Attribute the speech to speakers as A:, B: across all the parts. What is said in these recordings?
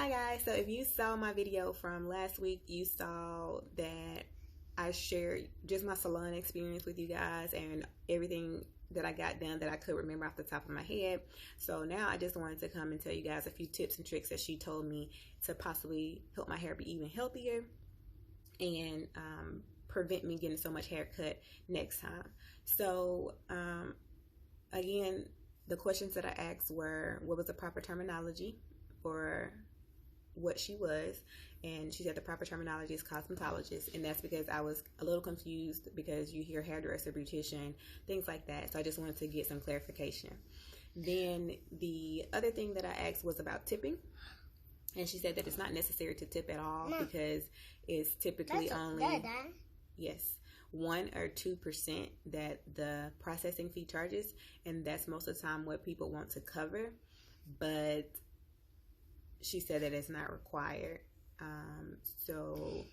A: Hi guys, so if you saw my video from last week, you saw that I shared just my salon experience with you guys and everything that I got done that I could remember off the top of my head. So now I just wanted to come and tell you guys a few tips and tricks that she told me to possibly help my hair be even healthier and prevent me getting so much hair cut next time. So again, the questions that I asked were, what was the proper terminology for what she was? And she said the proper terminology is cosmetologist, and that's because I was a little confused because you hear hairdresser, beautician, things like that. So I just wanted to get some clarification. Then the other thing that I asked was about tipping, and she said that it's not necessary to tip at all because it's typically only yes 1 or 2% that the processing fee charges, and that's most of the time what people want to cover. But she said that it's not required. So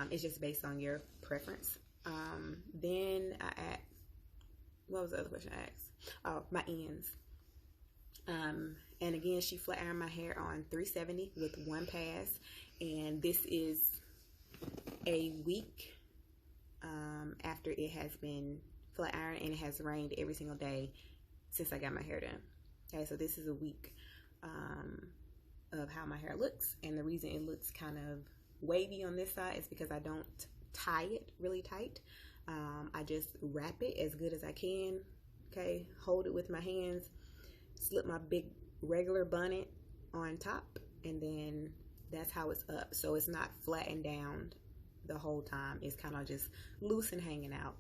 A: it's just based on your preference. Then I asked, what was the other question I asked? Oh, my ends. And again, she flat ironed my hair on 370 with 1 pass. And this is a week after it has been flat ironed, and it has rained every single day since I got my hair done. Okay, so this is a week of how my hair looks, and the reason it looks kind of wavy on this side is because I don't tie it really tight. I just wrap it as good as I can. Okay, hold it with my hands, slip my big regular bonnet on top, and then that's how it's up. So it's not flattened down the whole time. It's kind of just loose and hanging out.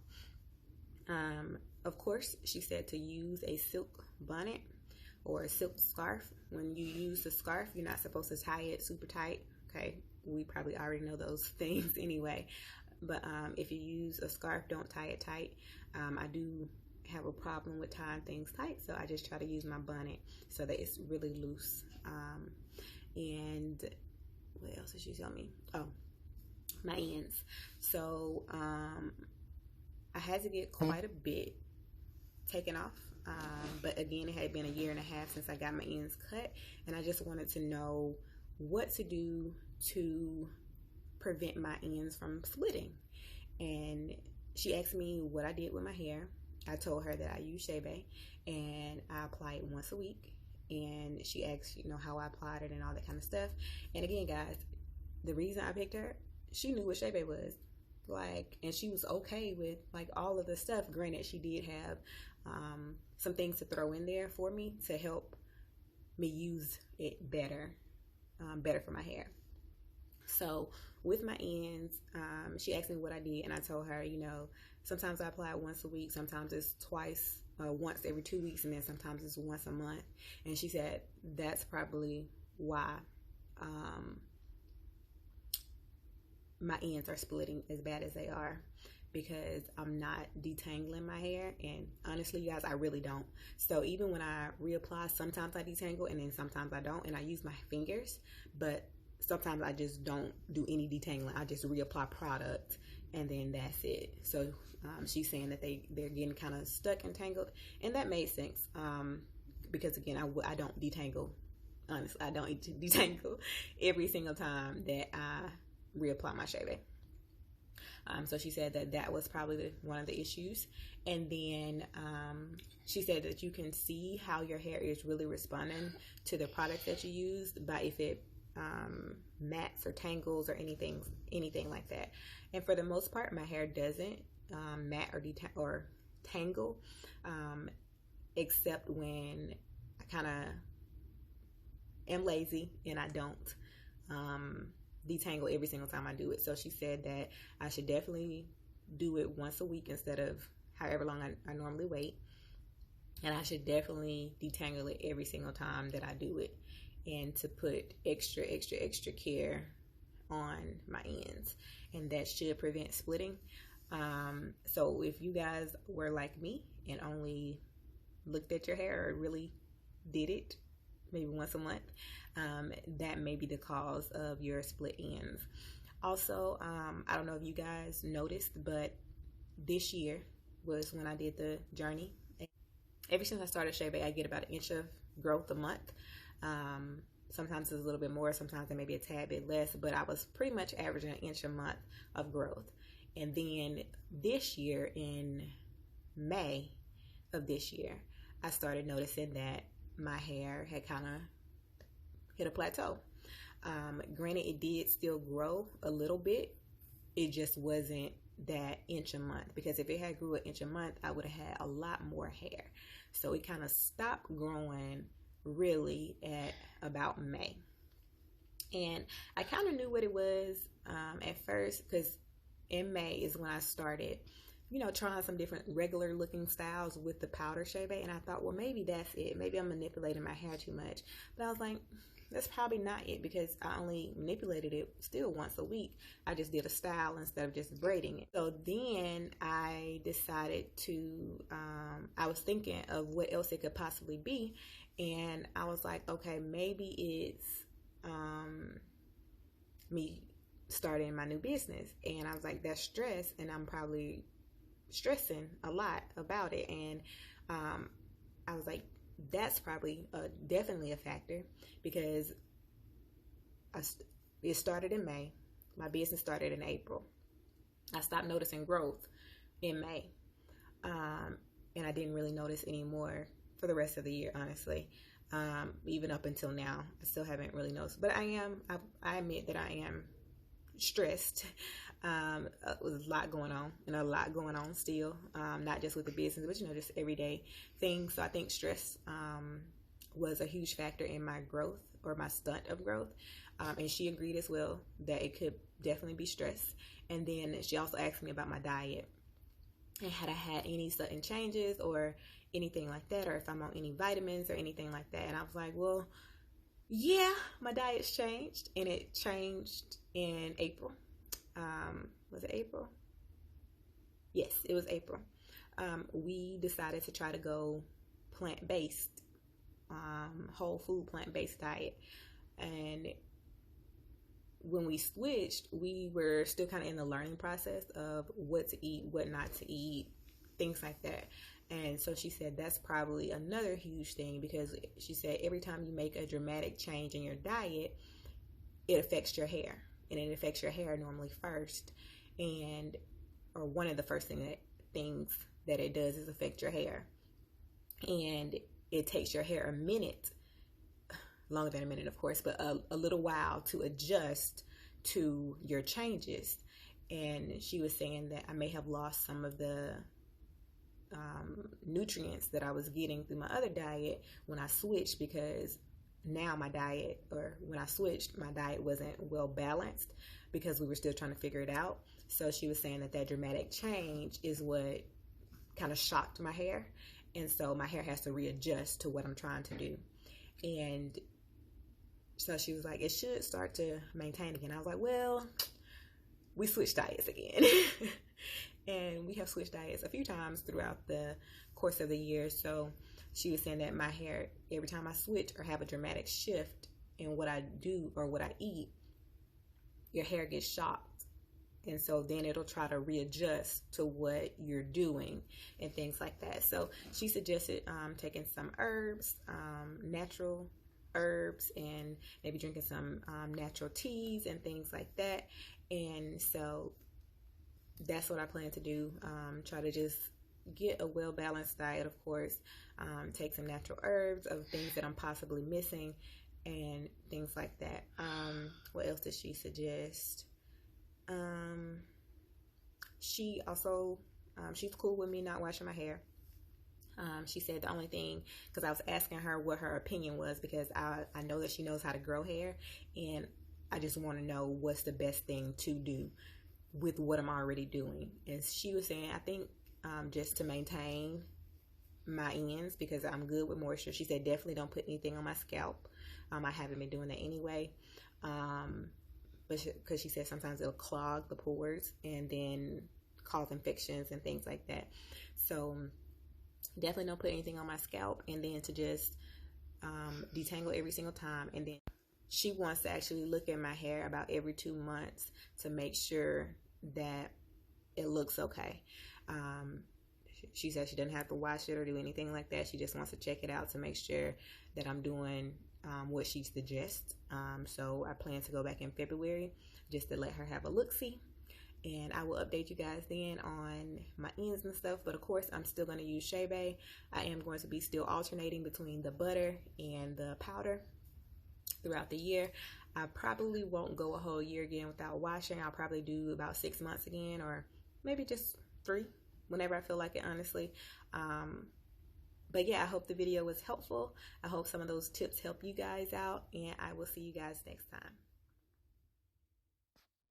A: Of course, she said to use a silk bonnet or a silk scarf. When you use the scarf, you're not supposed to tie it super tight. Okay, we probably already know those things anyway. But if you use a scarf, don't tie it tight. I do have a problem with tying things tight, so I just try to use my bonnet so that it's really loose. And what else did she tell me? Oh, my ends. So I had to get quite a bit taken off. But again, it had been 1.5 years since I got my ends cut, and I just wanted to know what to do to prevent my ends from splitting. And she asked me what I did with my hair. I told her that I use chebe and I apply it once a week. And she asked, how I applied it and all that kind of stuff. And again, guys, the reason I picked her, she knew what chebe was. And she was okay with all of the stuff. Granted, she did have some things to throw in there for me to help me use it better for my hair. So with my ends, she asked me what I did, and I told her, sometimes I apply it once a week, sometimes it's once every 2 weeks, and then sometimes it's once a month. And she said that's probably why my ends are splitting as bad as they are, because I'm not detangling my hair. And honestly, you guys, I really don't. So even when I reapply, sometimes I detangle and then sometimes I don't, and I use my fingers. But sometimes I just don't do any detangling. I just reapply product and then that's it. So she's saying that they're getting kind of stuck and tangled, and that made sense because again, I don't detangle. Honestly, I don't detangle every single time that I reapply my chebe. So she said that was probably one of the issues. And then she said that you can see how your hair is really responding to the product that you used by if it mats or tangles or anything like that. And for the most part, my hair doesn't mat or tangle, except when I kind of am lazy and I don't detangle every single time I do it. So she said that I should definitely do it once a week instead of however long I normally wait, and I should definitely detangle it every single time that I do it, and to put extra care on my ends, and that should prevent splitting. So if you guys were like me and only looked at your hair or really did it maybe once a month, that may be the cause of your split ends. Also, I don't know if you guys noticed, but this year was when I did the journey. Ever since I started chebe, I get about 1 inch of growth a month. Sometimes it's a little bit more, sometimes it may be a tad bit less, but I was pretty much averaging an inch a month of growth. And then this year, in May of this year, I started noticing that my hair had kind of hit a plateau. Granted, it did still grow a little bit. It just wasn't that inch a month, because if it had grew an inch a month, I would have had a lot more hair. So it kind of stopped growing really at about May. And I kind of knew what it was at first, because in May is when I started, trying some different regular looking styles with the powder chebe. And I thought, well, maybe that's it. Maybe I'm manipulating my hair too much. But I was like, that's probably not it, because I only manipulated it still once a week. I just did a style instead of just braiding it. So then I decided to, I was thinking of what else it could possibly be. And I was like, okay, maybe it's me starting my new business. And I was like, that's stress, and I'm probably stressing a lot about it. And I was like, that's probably definitely a factor, because it started in May. My business started in April. I stopped noticing growth in May. And I didn't really notice anymore for the rest of the year, honestly. Even up until now, I still haven't really noticed. But I admit that I am stressed. With a lot going on, and a lot going on still, not just with the business, but just everyday things. So I think stress was a huge factor in my growth, or my stunt of growth. And she agreed as well that it could definitely be stress. And then she also asked me about my diet, and had I had any sudden changes or anything like that, or if I'm on any vitamins or anything like that. And I was like, well, yeah, my diet's changed, and it changed in April. Was it April? Yes, it was April. We decided to try to go plant-based, whole food plant-based diet. And when we switched, we were still kind of in the learning process of what to eat, what not to eat, things like that. And so she said that's probably another huge thing, because she said every time you make a dramatic change in your diet, it affects your hair. And it affects your hair normally first. Or one of the first things that it does is affect your hair. And it takes your hair a minute, longer than a minute, of course, but a little while to adjust to your changes. And she was saying that I may have lost some of the nutrients that I was getting through my other diet when I switched, because now my diet, or when I switched, my diet wasn't well balanced, because we were still trying to figure it out. So she was saying that dramatic change is what kind of shocked my hair. And so my hair has to readjust to what I'm trying to do. And so she was like, it should start to maintain again. I was like, well, we switched diets again. And we have switched diets a few times throughout the course of the year. So she was saying that my hair, every time I switch or have a dramatic shift in what I do or what I eat, your hair gets shocked. And so then it'll try to readjust to what you're doing and things like that. So she suggested taking some herbs, natural herbs, and maybe drinking some natural teas and things like that. And so that's what I plan to do. Try to just get a well-balanced diet, of course. Take some natural herbs of things that I'm possibly missing and things like that. What else did she suggest? She also, she's cool with me not washing my hair. She said the only thing, because I was asking her what her opinion was, because I know that she knows how to grow hair, and I just want to know what's the best thing to do with what I'm already doing. And she was saying, I think just to maintain my ends, because I'm good with moisture. She said definitely don't put anything on my scalp. I haven't been doing that anyway. But because she said sometimes it'll clog the pores and then cause infections and things like that. So definitely don't put anything on my scalp, and then to just detangle every single time. And then she wants to actually look at my hair about every 2 months to make sure that it looks okay. She said she doesn't have to wash it or do anything like that. She just wants to check it out to make sure that I'm doing what she suggests. So I plan to go back in February just to let her have a look-see. And I will update you guys then on my ends and stuff. But of course, I'm still going to use chebe. I am going to be still alternating between the butter and the powder throughout the year. I probably won't go a whole year again without washing. I'll probably do about 6 months again, or maybe just 3, whenever I feel like it, honestly. But yeah, I hope the video was helpful. I hope some of those tips help you guys out, and I will see you guys next time.